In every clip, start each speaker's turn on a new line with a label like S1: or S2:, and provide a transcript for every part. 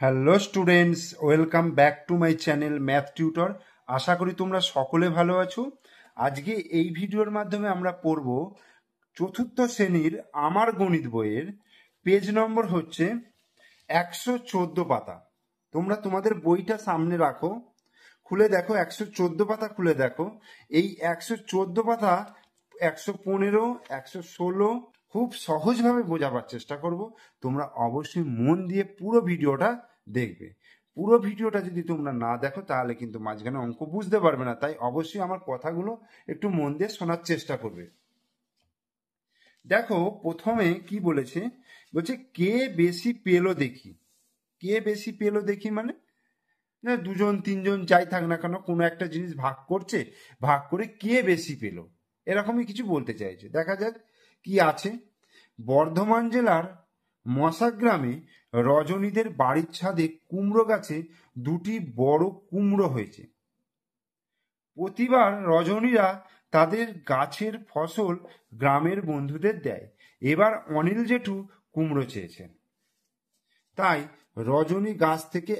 S1: Hello students, welcome back to my channel math tutor. আশা করি তোমরা সকলে ভালো আছো। আজকে এই ভিডিওর মাধ্যমে আমরা পড়ব চতুর্থ শ্রেণীর আমার গণিত বইয়ের পেজ নম্বর হচ্ছে 114 পাতা। তোমরা তোমাদের বইটা সামনে রাখো, খুলে দেখো 114 পাতা খুলে দেখো। এই 114 পাতা 115, 116 খুব সহজভাবে বোঝাবার চেষ্টা করব। তোমরা অবশ্যই মন দিয়ে পুরো ভিডিওটা দেখবে। পুরো ভিডিওটা যদি তোমরা না দেখো তাহলে কিন্তু মাঝখানে অঙ্ক বুঝতে পারবে না, তাই অবশ্যই আমার কথাগুলো একটু মন দিয়ে শোনার চেষ্টা করবে। দেখো প্রথমে কি বলেছে, বলছে কে বেশি পেলো দেখি। কে বেশি পেলো দেখি মানে না, দুজন তিনজন যাই থাক না কেন কোনো একটা জিনিস ভাগ করছে, ভাগ করে কে বেশি পেলো এরকমই কিছু বলতে চাইছে। দেখা যাক কি আছে। বর্ধমান জেলার মশাগ্রামে রজনীদের বাড়ির ছাদে কুমড়ো গাছে দুটি বড় কুমড়ো হয়েছে। প্রতিবার রজনীরা তাদের গাছের ফসল গ্রামের বন্ধুদের দেয়। এবার অনিল জেঠু কুমড়ো চেয়েছেন, তাই রজনী গাছ থেকে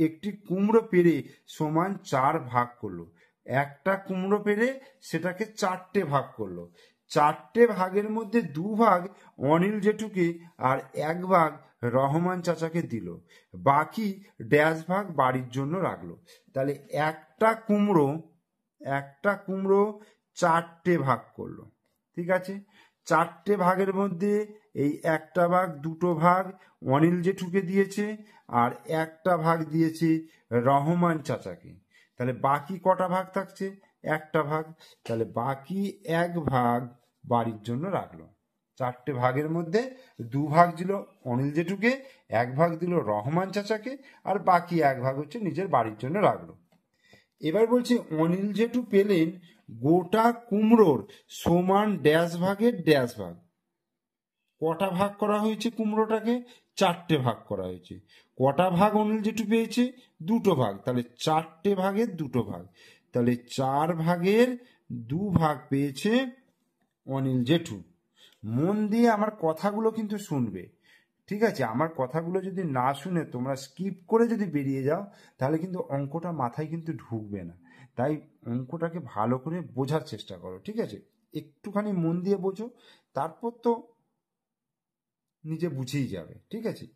S1: একটি কুমড়ো পেড়ে সমান 4 ভাগ করলো। একটা কুমড়ো পেড়ে সেটাকে 4টে ভাগ করলো। 4টে ভাগের মধ্যে 2 ভাগ অনিল জেঠুকে আর 1 ভাগ রহমান চাচাকে দিল। বাকি ড্যাশ ভাগ বাড়ির জন্য রাখলো। তাহলে একটা কুমড়ো 4টে ভাগ করলো। ঠিক আছে, 4টে ভাগের মধ্যে এই একটা ভাগ, 2টো ভাগ অনিল জেঠুকে দিয়েছে আর একটা ভাগ দিয়েছে রহমান চাচাকে। তাহলে বাকি কটা ভাগ থাকছে? একটা ভাগ। তাহলে বাকি 1 ভাগ বাড়ির জন্য রাখলো। 4টে ভাগের মধ্যে 2 ভাগ দিল অনিল জেঠুকে, 1 ভাগ দিল রহমান চাচাকে, আর বাকি 1 ভাগ হচ্ছে নিজের বাড়ির জন্য রাখলো। এবার বলছে অনিল জেঠু পেলেন গোটা কুমড়োর সমান ড্যাশ ভাগের ড্যাশ ভাগ। কটা ভাগ করা হয়েছে কুমড়োটাকে? 4টে ভাগ করা হয়েছে। কটা ভাগ অনিল জেঠু পেয়েছে? 2টো ভাগ। তাহলে 4টে ভাগের 2টো ভাগ। তাহলে 4 ভাগের 2 ভাগ পেয়েছে অনিল জেঠু। মন দিয়ে আমার কথাগুলো কিন্তু শুনবে, ঠিক আছে? আমার কথাগুলো যদি না শুনে তোমরা স্কিপ করে যদি বেরিয়ে যাও তাহলে কিন্তু অঙ্কটা মাথায় কিন্তু ঢুকবে না। তাই অঙ্কটাকে ভালো করে বোঝার চেষ্টা করো, ঠিক আছে? একটুখানি মন দিয়ে বোঝো, তারপর তো নিজে বুঝেই যাবে, ঠিক আছে?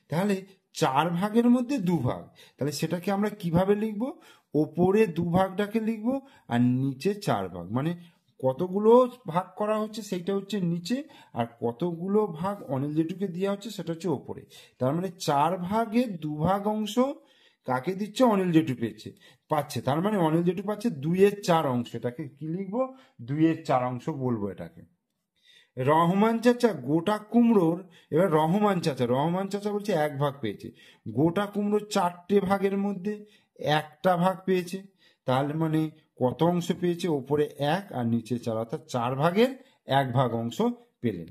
S1: তাহলে 4 ভাগের মধ্যে 2 ভাগ, তাহলে সেটাকে আমরা কিভাবে লিখবো? ওপরে 2 ভাগটাকে লিখবো আর নিচে 4 ভাগ, মানে কতগুলো ভাগ করা হচ্ছে সেইটা হচ্ছে নিচে, আর কতগুলো ভাগ অনিল জেঠুকে দেওয়া হচ্ছে সেটা হচ্ছে ওপরে। তার মানে 4 ভাগের 2 ভাগ অংশ কাকে দিচ্ছে? অনিল জেঠু পাচ্ছে। তার মানে অনিল জেঠু পাচ্ছে 2/4 অংশ। এটাকে কি লিখবো? 2/4 অংশ বলবো এটাকে। রহমান চাচা গোটা কুমড়োর, এবার রহমান চাচা বলছে 1 ভাগ পেয়েছে। গোটা কুমড়োর 4টে ভাগের মধ্যে একটা ভাগ পেয়েছে। তাহলে মানে কত অংশ পেয়েছে? ওপরে 1 আর নিচে 4, অর্থাৎ 4 ভাগের 1 ভাগ অংশ পেলেন।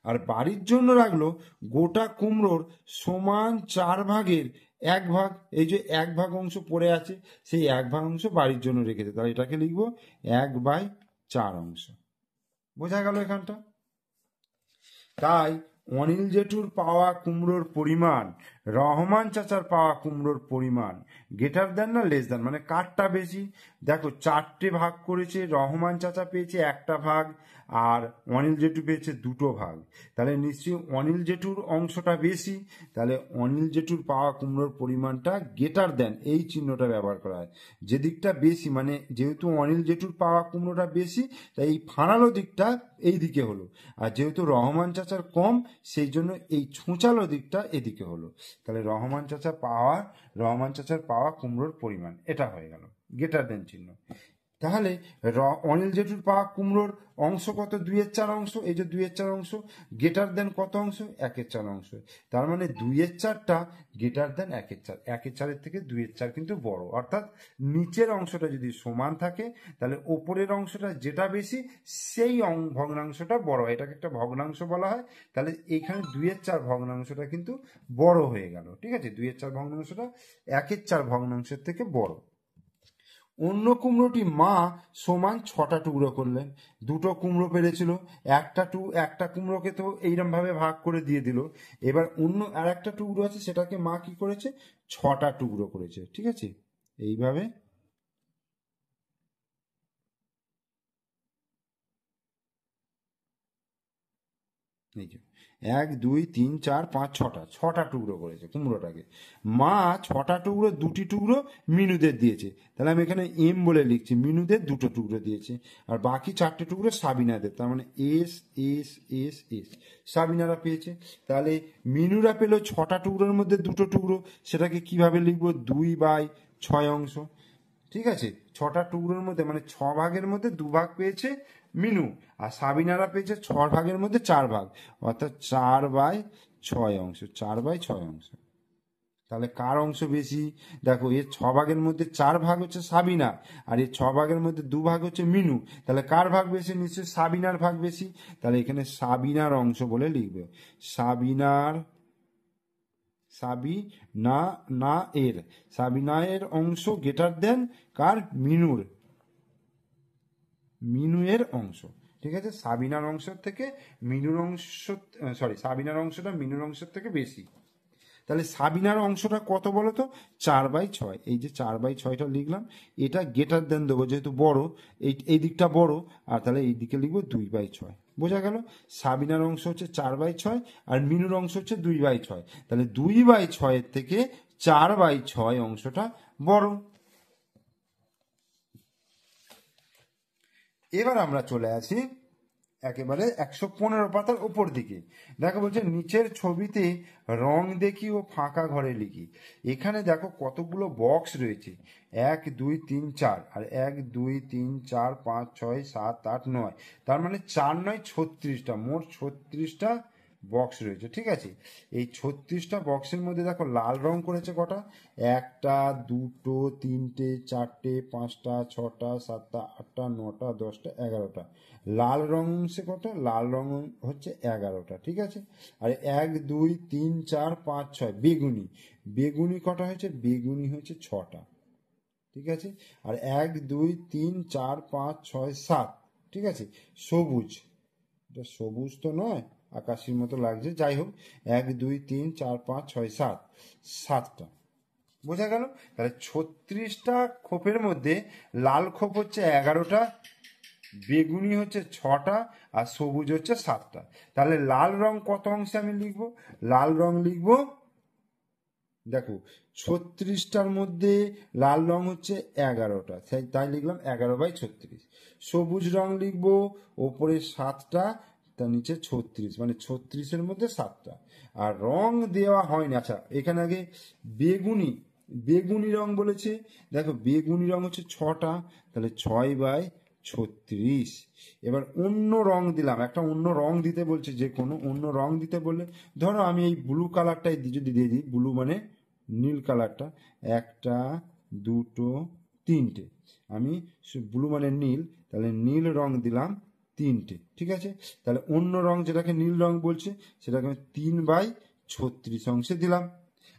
S1: আর বাড়ির জন্য রাখলো গোটা কুমড়োর সমান 4 ভাগের 1 ভাগ। এই যে 1 ভাগ অংশ পড়ে আছে, সেই 1 ভাগ অংশ বাড়ির জন্য রেখেছে। তাহলে এটাকে লিখবো 1/4 অংশ। বোঝা গেল এখানটা? তাই অনিল জেঠুর পাওয়া কুমড়োর পরিমাণ রহমান চাচার পাওয়া কুমড়োর পরিমাণ গ্রেটার দেন না লেস দেন, মানে কারটা বেশি? দেখো 4টে ভাগ করেছে, রহমান চাচা পেয়েছে 1টা ভাগ আর অনিল জেঠু পেয়েছে 2টো ভাগ। তাহলে নিশ্চয়ই অনিল জেঠুর অংশটা বেশি। তাহলে অনিল জেঠুর পাওয়া কুমড়োর পরিমাণটা গ্রেটার দেন, এই চিহ্নটা ব্যবহার করা হয়। যে দিকটা বেশি, মানে যেহেতু অনিল জেঠুর পাওয়া কুমড়োটা বেশি, তাই এই ফাঁড়ালো দিকটা এই দিকে হলো। আর যেহেতু রহমান চাচার কম, সেই জন্য এই ছুঁচালো দিকটা এদিকে হলো। তাহলে রহমান চাচার পাওয়া কুমড়োর পরিমাণ এটা হয়ে গেল গ্রেটার দেন চিহ্ন। তাহলে অনিল জেঠুর পাওয়া কুমড়োর অংশ কত? 2/4 অংশ। এই যে 2/4 অংশ গ্রেটার দেন কত অংশ? 1/4 অংশ। তার মানে 2/4টা গ্রেটার দেন 1/4। 1/4 থেকে 2/4 কিন্তু বড়, অর্থাৎ নিচের অংশটা যদি সমান থাকে তাহলে ওপরের অংশটা যেটা বেশি সেই ভগ্নাংশটা বড় হয়। এটাকে একটা ভগ্নাংশ বলা হয়। তাহলে এখানে 2/4 ভগ্নাংশটা কিন্তু বড় হয়ে গেল, ঠিক আছে? 2/4 ভগ্নাংশটা 1/4 ভগ্নাংশের থেকে বড়। অন্য কুমড়োটি মা সমান 6টা টুকরো করলেন। দুটো কুমড়ো পেরেছিল, একটা কুমড়োকে তো এইরকম ভাবে ভাগ করে দিয়ে দিল। এবার অন্য আর একটা টুকরো আছে, সেটাকে মা কি করেছে, 6টা টুকরো করেছে। ঠিক আছে, এইভাবে এই যে 1 2 3 4 5 6টা টুকরো করেছে কুমড়োটাকে। মা 6টা টুকরো, 2টি টুকরো মিনুদের দিয়েছে। তাহলে আমি এখানে এম বলে লিখছি, মিনুদের 2টো টুকরো দিয়েছে, আর বাকি 4টে টুকরো সাবিনাদের। তার মানে এস এস এস এস, সাবিনারা পেয়েছে। তাহলে মিনুরা পেল 6টা টুকরোর মধ্যে 2টো টুকরো, সেটাকে কিভাবে লিখবো, 2/6 অংশ। ঠিক আছে, 6টা টুকরোর মধ্যে মানে 6 ভাগের মধ্যে 2 ভাগ পেয়েছে মিনু, আর সাবিনারা পেয়েছে 6 ভাগের মধ্যে 4 ভাগ, অর্থাৎ 4/6 অংশ, 4/6 অংশ। তাহলে কার অংশ বেশি? দেখো, এর 6 ভাগের মধ্যে 4 ভাগ হচ্ছে সাবিনা, আর এর 6 ভাগের মধ্যে 2 ভাগ হচ্ছে মিনু। তাহলে কার ভাগ বেশি? নিশ্চয়ই সাবিনার ভাগ বেশি। তাহলে এখানে সাবিনার অংশ বলে লিখবে। সাবিনার অংশ গ্রেটার দেন কার? মিনুয়ের অংশ। ঠিক আছে, সাবিনার অংশের থেকে মিনুর অংশ, সাবিনার অংশটা মিনুর অংশের থেকে বেশি। তাহলে সাবিনার অংশটা কত বলো তো? 4/6। এই যে 4/6টা লিখলাম, এটা গ্রেটার দেন দেবো যেহেতু বড়, এই দিকটা বড়, আর তাহলে এই দিকে লিখবো 2/6। বোঝা গেল? সাবিনার অংশ হচ্ছে 4/6 আর মিনুর অংশ হচ্ছে 2/6। তাহলে 2/6 থেকে 4/6 অংশটা বড়। এবার আমরা চলে আসি একেবারে 115 পাতার উপর দিকে। দেখো বলছে, নিচের ছবিতে রং দেখি ও ফাঁকা ঘরে লিখি। এখানে দেখো কতগুলো বক্স রয়েছে, 1 2 3 4, আর 1 2 3 4 5 6 7 8 9, তার মানে 4 9 36টা, মোট 36টা বক্স রয়েছে। ঠিক আছে, এই 36টা বক্সের মধ্যে দেখো লাল রং করেছে কটা, 1টা 2টো 3টে 4টে 5টা 6টা 7টা 8টা 9টা 10টা 11টা। লাল রং অংশে কটা? লাল রং হচ্ছে 11টা। ঠিক আছে, আর 1 2 3 4 5 6 বেগুনি কটা হয়েছে? বেগুনি হয়েছে 6টা। ঠিক আছে, আর 1 2 3 4 5 6 7। ঠিক আছে, সবুজ, এটা সবুজ তো নয়, আকাশির মতো লাগছে, যাই হোক, 1 2 3 4 5 6 7, 7টা। বোঝা গেল? তাহলে 36টা খোপের মধ্যে লাল খোপ হচ্ছে 11টা, বেগুনি হচ্ছে 6টা, আর সবুজ হচ্ছে 7টা। তাহলে লাল রং কত অংশে আমি লিখবো? লাল রং লিখবো, দেখো 36টার মধ্যে লাল রং হচ্ছে 11টা, তাই লিখলাম 11/36। সবুজ রং লিখবো ওপরে 7টা, তার নিচে 36, মানে 36-এর মধ্যে 7টা। আর রং দেওয়া হয়নি। আচ্ছা, এখানে আগে বেগুনি রং বলেছে, দেখো বেগুনি রং হচ্ছে 6টা, তাহলে 6/36। এবার অন্য রং দিলাম, একটা অন্য রং দিতে বলছে, যে কোনো অন্য রং দিতে বললে, ধরো আমি এই ব্লু কালারটাই যদি দিয়ে দিই, ব্লু মানে নীল কালারটা, 1টা 2টো 3টে, আমি ব্লু মানে নীল, তাহলে নীল রং দিলাম 3টে। ঠিক আছে, তাহলে অন্য রং যেটাকে নীল রং বলছে, সেটাকে আমি 3/36 অংশে দিলাম।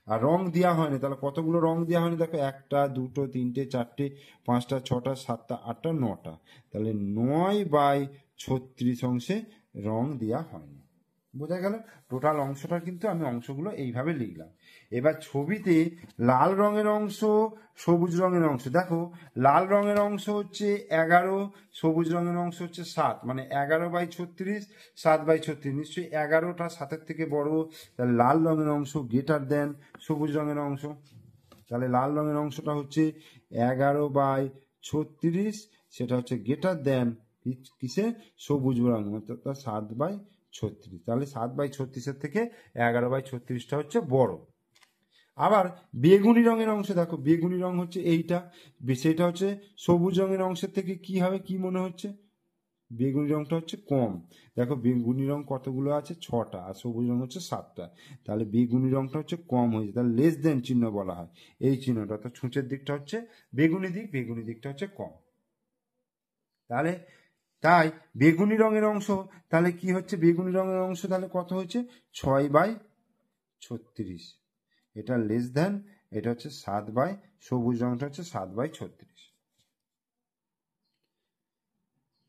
S1: আর রং দেওয়া হয়নি, তাহলে কতগুলো রং দেওয়া হয়নি? দেখো 1টা 2টো 3টে 4টে 5টা 6টা 7টা 8টা 9টা, তাহলে 9/36 অংশে রং দেওয়া হয়নি। বোঝা গেল? টোটাল অংশটা কিন্তু আমি অংশগুলো এইভাবে লিখলাম। এবার ছবিতে লাল রঙের অংশ, সবুজ রঙের অংশ, দেখো লাল রঙের অংশ হচ্ছে 11, সবুজ রঙের অংশ হচ্ছে 7, মানে 11/36, 7/36। নিশ্চয়ই 11টা 7-এর থেকে বড়, তাহলে লাল রঙের অংশ গ্রেটার দেন সবুজ রঙের অংশ। তাহলে লাল রঙের অংশটা হচ্ছে 11/36, সেটা হচ্ছে গ্রেটার দেন কিসে? সবুজ রঙ, অর্থাৎ 7/36। তাহলে 7/36-এর থেকে 11/36টা হচ্ছে বড়। আবার বেগুনি রঙের অংশ, দেখো বেগুনি রং হচ্ছে এইটা, সেটা হচ্ছে সবুজ রঙের অংশের থেকে কি হবে, কি মনে হচ্ছে? বেগুনি রংটা হচ্ছে কম। দেখো বেগুনি রং কতগুলো আছে? 6টা, আর সবুজ রং হচ্ছে 7টা, তাহলে বেগুনি রংটা হচ্ছে কম হয়েছে, তাহলে লেস দেন চিহ্ন বলা হয় এই চিহ্নটা। তো ছুঁচের দিকটা হচ্ছে বেগুনি দিকটা হচ্ছে কম। তাই বেগুনি রঙের অংশ তাহলে কি হচ্ছে? বেগুনি রঙের অংশ তাহলে কত হচ্ছে? 6/36। এটা লেস দেন, এটা হচ্ছে সবুজ রংটা হচ্ছে 7/36।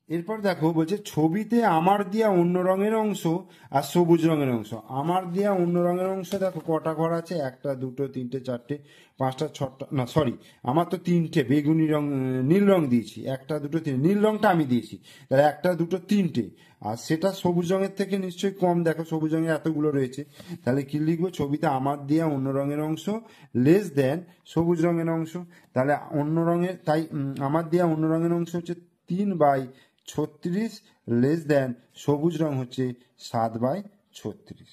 S1: এরপর দেখো বলছে ছবিতে আমার দেয়া অন্য রঙের অংশ আর সবুজ রঙের অংশ। আমার দেয়া অন্য রঙের অংশ দেখো কটা ঘর আছে, একটা দুটো তিনটে চারটে পাঁচটা ছটা, না সরি আমার তো তিনটে বেগুনি রং নীল রং দিয়েছি, একটা দুটো তিন, নীল রংটা আমি দিয়েছি, তাহলে একটা দুটো তিনটে, আর সেটা সবুজ রঙের থেকে নিশ্চয়ই কম, দেখো সবুজ রঙের এতগুলো রয়েছে, তাহলে কি লিখবো, ছবিতে আমার দেয়া অন্য রঙের অংশ লেস দেন সবুজ রঙের অংশ। তাহলে অন্য রঙের, তাই আমার দেয়া অন্য রঙের অংশ হচ্ছে 3/36 লেস দেন সবুজ রং হচ্ছে 7/36।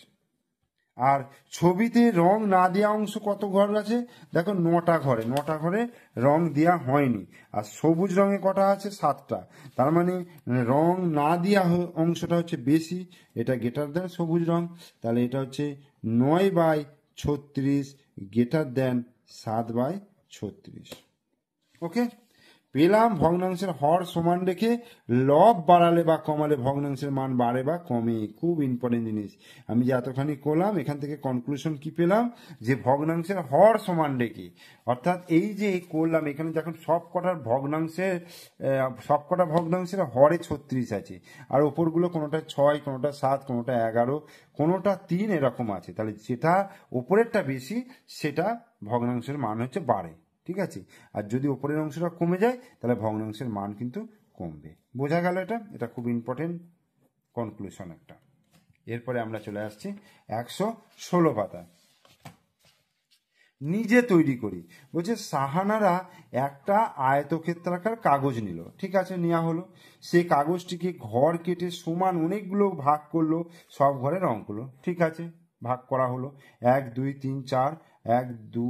S1: আর ছবিতে রং না দেওয়া অংশ কত ঘর আছে, দেখো 9টা ঘরে, 9টা ঘরে রং দেওয়া হয়নি, আর সবুজ রঙে কটা আছে 7টা, তার মানে রং না দেওয়া অংশটা হচ্ছে বেশি, এটা গ্রেটার দেন সবুজ রং, তাহলে এটা হচ্ছে 9/36 গ্রেটার দেন 7/36। ওকে, পেলাম ভগ্নাংশের হর সমান রেখে লব বাড়ালে বা কমালে ভগ্নাংশের মান বাড়ে বা কমে। খুব ইম্পর্টেন্ট জিনিস, আমি যে এতখানি করলাম এখান থেকে কনক্লুশন কি পেলাম, যে ভগ্নাংশের হর সমান রেখে, অর্থাৎ এই যে করলাম এখানে যখন সবকটা ভগ্নাংশের হরে 36 আছে, আর ওপরগুলো কোনোটা 6, কোনোটা 7, কোনোটা 11, কোনোটা 3 এরকম আছে, তাহলে যেটা ওপরেরটা বেশি সেটা ভগ্নাংশের মান হচ্ছে বাড়ে, ঠিক আছে, আর যদি ওপরের অংশটা কমে যায় তাহলে ভগ্নাংশের মান কিন্তু কমবে। বোঝা গেল? এটা খুব ইম্পর্টেন্ট কনক্লুশন একটা। এরপরে আমরা চলে আসছি 116 পাতা। নিজে তৈরি করি, বলছে সাহানারা একটা আয়তক্ষেত্রাকার কাগজ নিল, ঠিক আছে, নেওয়া হলো, সেই কাগজটিকে ঘর কেটে সমান অনেকগুলো ভাগ করলো, সব ঘরে রং করলো, ঠিক আছে, ভাগ করা হলো 1 2 3 4, 1 2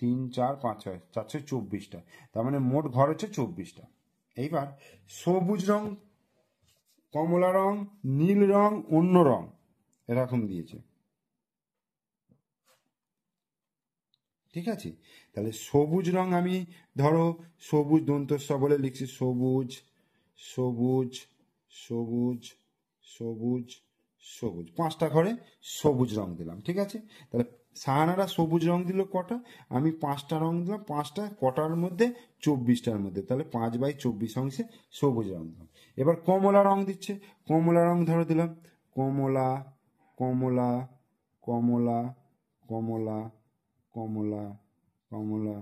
S1: 3 4 5 6, 424টা, তার মানে মোট ঘর হচ্ছে 24টা। এইবার সবুজ রং, কমলা রং, নীল রং, অন্য রং এরকম দিয়েছে, ঠিক আছে, তাহলে সবুজ রং আমি ধরো সবুজ দন্তস্ব বলে লিখছি, সবুজ সবুজ সবুজ সবুজ সবুজ, 5টা ঘরে সবুজ রং দিলাম, ঠিক আছে, তাহলে সাহানারা সবুজ রং দিল কটা, আমি 5টা রং দিলাম, 5টা কটার মধ্যে 24টার মধ্যে, তাহলে 5/24 অংশে সবুজ রং দিলাম। এবার কমলা রং দিচ্ছে, কমলা রং ধরো দিলাম, কমলা কমলা কমলা কমলা কমলা কমলা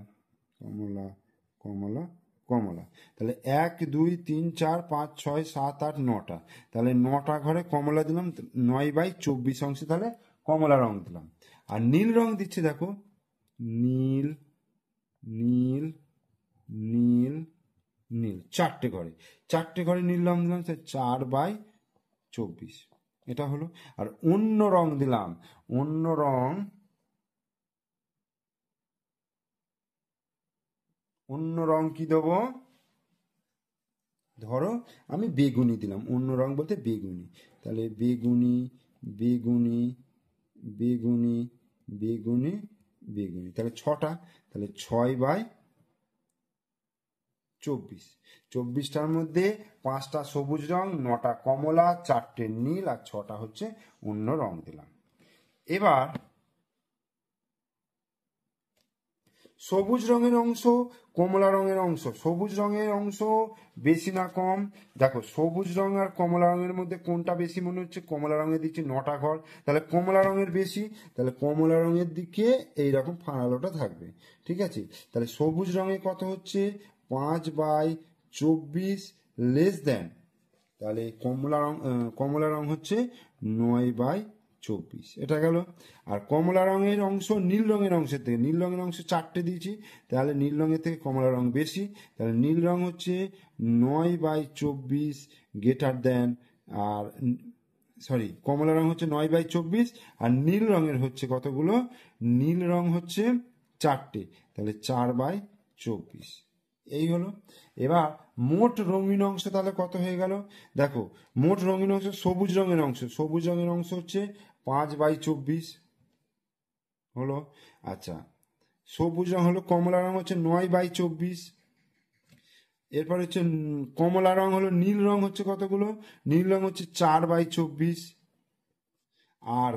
S1: কমলা কমলা কমলা, তাহলে 1 2 3 4 5 6 7 8 9টা, তাহলে 9টা ঘরে কমলা দিলাম, 9/24 অংশে তাহলে কমলা রং দিলাম। আর নীল রং দিচ্ছে দেখো, নীল নীল নীল নীল, 4টে ঘরে নীল রং দিলাম, 4/24, এটা হলো। আর অন্য রং দিলাম, অন্য রং কি দেবো, ধরো আমি বেগুনি দিলাম, অন্য রং বলতে বেগুনি, তাহলে বেগুনি বেগুনি বেগুনি বেগুনি বেগুনি, তাহলে 6টা, তাহলে 6/24, 24টার মধ্যে 5টা সবুজ রং, 9টা কমলা, 4টে নীল, আর 6টা হচ্ছে অন্য রং দিলাম। এবার সবুজ রঙের অংশ, কমলা রঙের অংশ, সবুজ রঙের অংশ বেশি না কম, দেখো সবুজ রং আর কমলা রঙের মধ্যে কোনটা বেশি মনে হচ্ছে, কমলা রঙের দিচ্ছে 9টা ঘর, তাহলে কমলা রঙের বেশি, তাহলে কমলা রঙের দিকে এইরকম ফাঁড়ালোটা থাকবে, ঠিক আছে, তাহলে সবুজ রঙে কত হচ্ছে 5/24 লেস দেন, তাহলে কমলা রং হচ্ছে 9/24, এটা গেল। আর কমলা রঙের অংশ নীল রঙের অংশের থেকে, নীল রঙের অংশ 4টে দিয়েছি, তাহলে নীল রঙের থেকে কমলা রং বেশি, তাহলে নীল রং হচ্ছে 9/24 গ্রেটার দেন, আর সরি কমলা রং হচ্ছে 9/24, আর নীল রঙের হচ্ছে কতগুলো, নীল রং হচ্ছে 4টে, তাহলে 4/24, এই হলো। এবার মোট রঙিন অংশ তাহলে কত হয়ে গেল, দেখো মোট রঙিন অংশ সবুজ রঙের অংশ হচ্ছে 5/24 হলো, আচ্ছা সবুজ রং হলো, কমলা রং হচ্ছে 9/24, এরপর হচ্ছে কমলা রং হলো, নীল রং হচ্ছে কতগুলো, নীল রং হচ্ছে 4/24, আর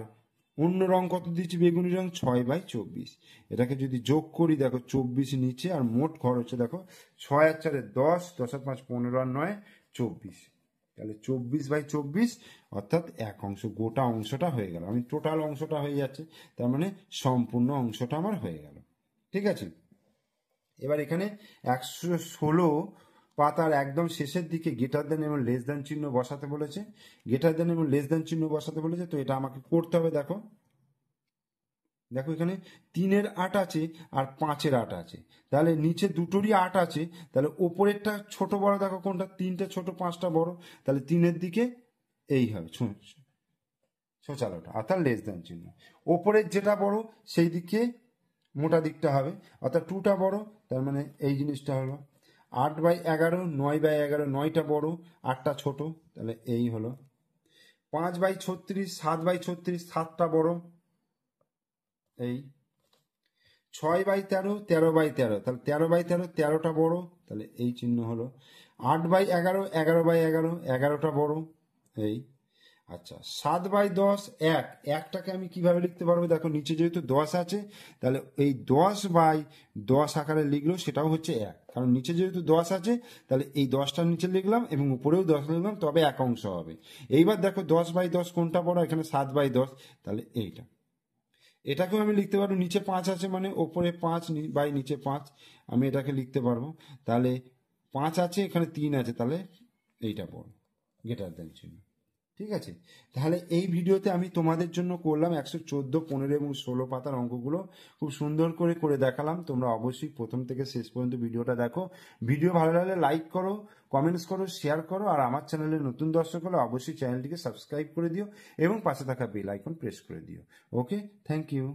S1: অন্য রং কত দিচ্ছি বেগুনি রং 6/24, এটাকে যদি যোগ করি দেখো 24 নিচে, আর মোট ঘর হচ্ছে দেখো 6 আর 4 10, 10 আর 5 15 আর 9 24, তাহলে 24/24 অর্থাৎ 1 অংশ, গোটা অংশটা হয়ে গেল। আমি টোটাল অংশটা হয়ে যাচ্ছে, তার মানে সম্পূর্ণ অংশটা আমার হয়ে গেল। ঠিক আছে, এবার এখানে 116 পাতার একদম শেষের দিকে গ্রেটার দেন এবং লেস দেন চিহ্ন বসাতে বলেছে। গ্রেটার দেন এবং লেস দেন চিহ্ন বসাতে বলেছে, তো এটা আমাকে করতে হবে। দেখো দেখো এখানে 3-এর 8 আছে আর 5-এর 8 আছে, তাহলে নিচে দুটোরই 8 আছে, তাহলে ওপরেরটা ছোট বড় দেখো কোনটা, 3টে ছোট 5টা বড়, তাহলে 3-এর দিকে এই হবে ছোচালোটা অর্থাৎ লেস দেন চিহ্ন। ওপরের যেটা বড় সেই দিকে মোটা দিকটা হবে, অর্থাৎ 2টা বড়, তার মানে এই জিনিসটা হলো 8/11, 9/11, 9টা বড় 8টা ছোট, তাহলে এই হলো 5/36, 7/36, 7টা বড়, এই 6/13, 13/13, তাহলে 13/13, 13টা বড়, তাহলে এই চিহ্ন হলো 8/11, 11/11, 11টা বড়, এই। আচ্ছা 7/10, 1টাকে আমি কিভাবে লিখতে পারবো, দেখো নিচে যেহেতু 10 আছে, তাহলে এই 10/10 আকারে লিখলেও সেটাও হচ্ছে 1, কারণ নিচে যেহেতু 10 আছে, তাহলে এই 10টার নিচে লিখলাম এবং উপরেও 10 লিখলাম, তবে 1 অংশ হবে। এইবার দেখো 10/10 কোনটা বড়, এখানে 7/10, তাহলে এইটা। এটাকেও আমি লিখতে পারবো, নিচে 5 আছে মানে ওপরে 5 বাই নিচে 5, আমি এটাকে লিখতে পারবো। তাহলে 5 আছে, এখানে 3 আছে, তাহলে এইটা বড়, গ্রেটার দেন চিহ্ন। ঠিক আছে, তাহলে এই ভিডিওতে আমি তোমাদের জন্য করলাম 114, 15 এবং 16 পাতার অঙ্কগুলো, খুব সুন্দর করে করে দেখালাম। তোমরা অবশ্যই প্রথম থেকে শেষ পর্যন্ত ভিডিওটা দেখো। ভিডিও ভালো লাগলে লাইক করো, কমেন্টস করো, শেয়ার করো, আর আমার চ্যানেলে নতুন দর্শক হলে অবশ্যই চ্যানেলটিকে সাবস্ক্রাইব করে দিও এবং পাশে থাকা বেল আইকন প্রেস করে দিও। ওকে, থ্যাংক ইউ।